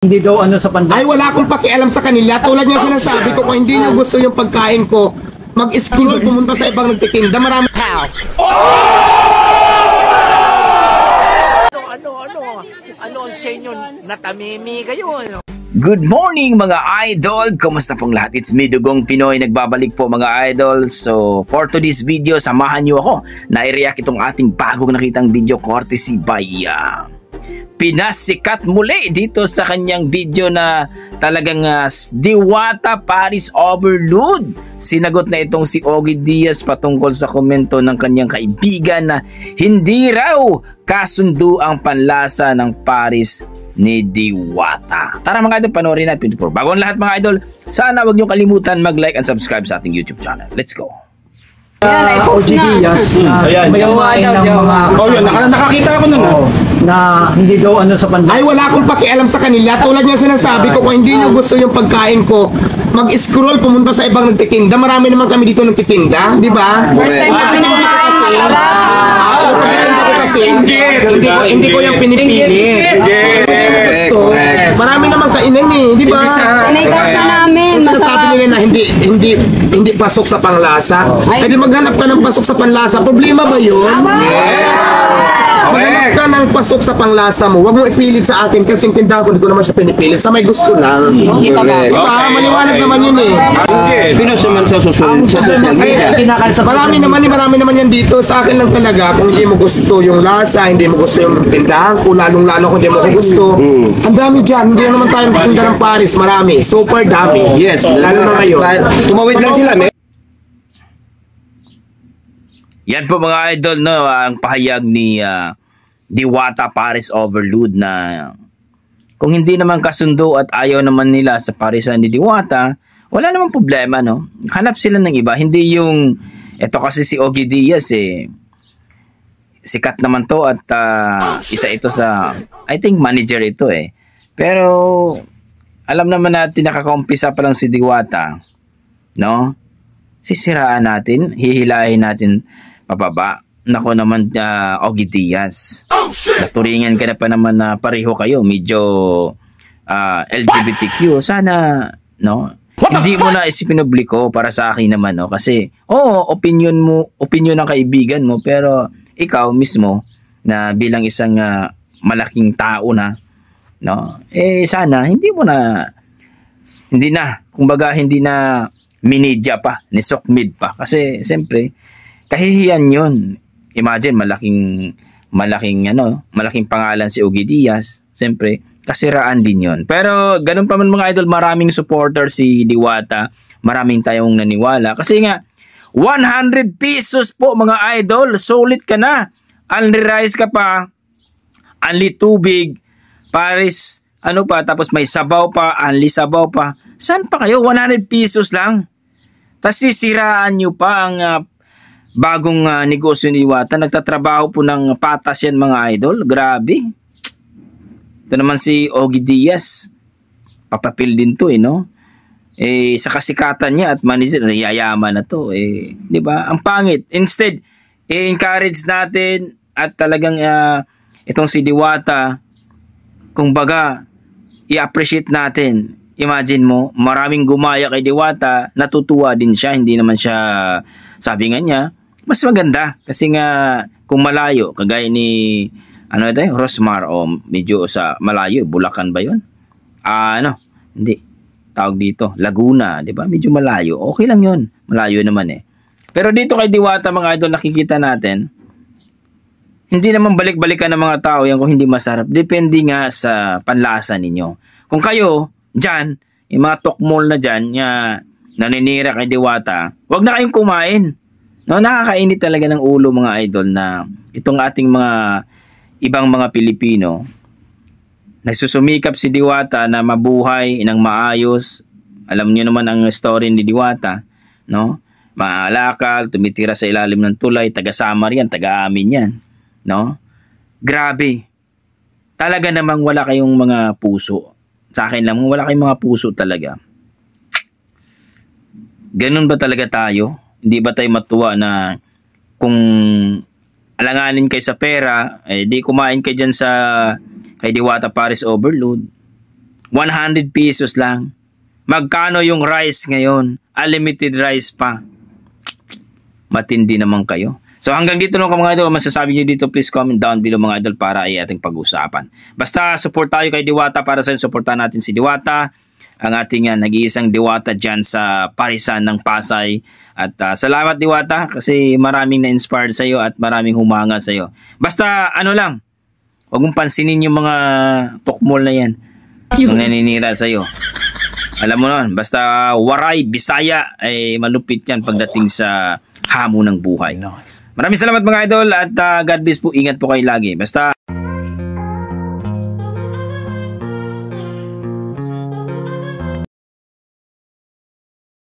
Hindi daw ano sa pandemya. Ay, wala akong pakialam sa kanila. Tulad nga sinasabi ko, kung hindi nyo gusto yung pagkain ko, mag-scroll, pumunta sa ibang nagtitinda. Marami. Ano ang sa inyo? Natamimi kayo, ano? Good morning mga idol! Kumusta pong lahat? It's me, Dugong Pinoy. Nagbabalik po mga idol. So, for today's video, samahan nyo ako na i-react itong ating bagong nakitang video courtesy by pinasikat muli dito sa kanyang video na talagang Diwata Paris Overload. Sinagot na itong si Ogie Diaz patungkol sa komento ng kanyang kaibigan na hindi raw kasundo ang panlasa ng Paris ni Diwata. Tara mga idol, panoorin natin. Bago ang lahat mga idol, sana huwag niyong kalimutan mag-like and subscribe sa ating YouTube channel. Let's go! Ayan, Ogie Diaz. Ayan. Mayawain ng mga... Oh, yun. Nakakita ako nun. Na hindi daw ano sa pandemya. Ay, wala akong pakialam sa kanila. Tulad nga sinasabi ko, kung hindi nyo gusto yung pagkain ko, mag-scroll, pumunta sa ibang nagtitinda. Marami naman kami dito nagtitinda. Di ba? First time namin kumain, Hindi ko yung pinipilit. Marami naman kainan eh, di ba? Tinay-top na namin, Sinasabi nila na hindi pasok sa panglasa. Ay di maghanap ka ng pasok sa panlasa. Problema ba yun? Maghanap ka ng pasok sa panglasa mo. Huwag mong ipilit sa akin kasi yung tindahan ko, hindi ko naman siya pinipilit. Sa may gusto lang. Diba? Maliwanag naman yun eh. Pinos naman sa social media. Marami naman yan dito. Sa akin lang talaga, kung hindi mo gusto yung lasa, hindi mo gusto yung tindahan ko, lalong-lalo kung hindi mo gusto. Ang dami dyan. Hindi naman tayo magtinda ng Paris. Marami. Super dami. Yes. Lalo na ngayon. Tumawid lang sila, may. Yan po mga idol, no, ang pahayag ni Diwata Paris Overload na kung hindi naman kasundo at ayaw naman nila sa parisan ni Diwata, wala namang problema, no? Hanap sila ng iba. Hindi yung, eto kasi si Ogie Diaz sikat naman to at isa ito sa, I think manager ito eh. Pero alam naman natin nakakaumpisa pa lang si Diwata, no? Sisiraan natin, hihilahin natin pababa. Nako naman Ogie Diaz. Naturingan ka na pa naman na pareho kayo, medyo LGBTQ. Sana, no? Hindi mo na isipinublico para sa akin naman, no? Kasi, opinion ng kaibigan mo, pero ikaw mismo na bilang isang malaking tao na, no? Sana hindi na, kumbaga hindi na minidya pa, ni sokmid pa. Kasi, siyempre, kahihiyan yun. Imagine, malaking pangalan si Ogie Diaz. Siyempre, kasiraan din yun. Pero, ganun pa man mga idol, maraming supporter si Diwata. Maraming tayong naniwala. Kasi nga, 100 pesos po mga idol. Solid ka na. Unli rice ka pa. Unli tubig. Paris, tapos may sabaw pa. Unli sabaw pa. Saan pa kayo? 100 pesos lang. Tapos sisiraan nyo pa ang bagong negosyo ni Diwata. Nagtatrabaho po ng patas yan mga idol. Grabe. Ito naman si Ogie Diaz. Papapil din to no? Sa kasikatan niya at manager, yayaman na to. Di ba? Ang pangit. Instead, encourage natin at talagang itong si Diwata, kung baga, i-appreciate natin. Imagine mo, maraming gumaya kay Diwata, natutuwa din siya, hindi naman siya, sabi nga niya, mas maganda. Kasi nga, kung malayo, kagaya ni, Rosmar, o medyo sa malayo, Bulacan ba yun? Hindi. Tawag dito, Laguna, di ba? Medyo malayo. Okay lang yun. Malayo naman Pero dito kay Diwata, mga idol, nakikita natin, hindi naman balik-balikan ng mga tao yan kung hindi masarap. Depende nga sa panlasa ninyo. Kung kayo, dyan, yung mga tokmol na dyan, naninira kay Diwata, wag na kayong kumain. No, nakakainit talaga ng ulo mga idol na itong ating mga ibang mga Pilipino, nagsusumikap si Diwata na mabuhay ng maayos. Alam niyo naman ang story ni Diwata, no? Maalakal, tumitira sa ilalim ng tulay, taga-Samar yan, taga-amin yan, no? Grabe. Talaga namang wala kayong mga puso. Sa akin lang, wala kayong mga puso talaga. Ganun ba talaga tayo? Hindi ba tayo matuwa na kung alanganin kayo sa pera, di kumain kayo dyan kay Diwata Paris Overload. 100 pesos lang. Magkano yung rice ngayon? Unlimited rice pa. Matindi naman kayo. So hanggang dito lang mga idol, masasabi nyo dito, please comment down below mga idol para ay ating pag-usapan. Basta support tayo kay Diwata para sa supportan natin si Diwata, ang ating nag-iisang Diwata dyan sa Parisan ng Pasay. At salamat Diwata kasi maraming na-inspired sa iyo at maraming humanga sa iyo. Basta ano lang, huwag mong pansinin yung mga pokmol na yan, yung naninira sa iyo. Alam mo nun, basta Waray, Bisaya, ay malupit yan pagdating sa hamon ng buhay. Maraming salamat mga idol at God bless po. Ingat po kayo lagi. Basta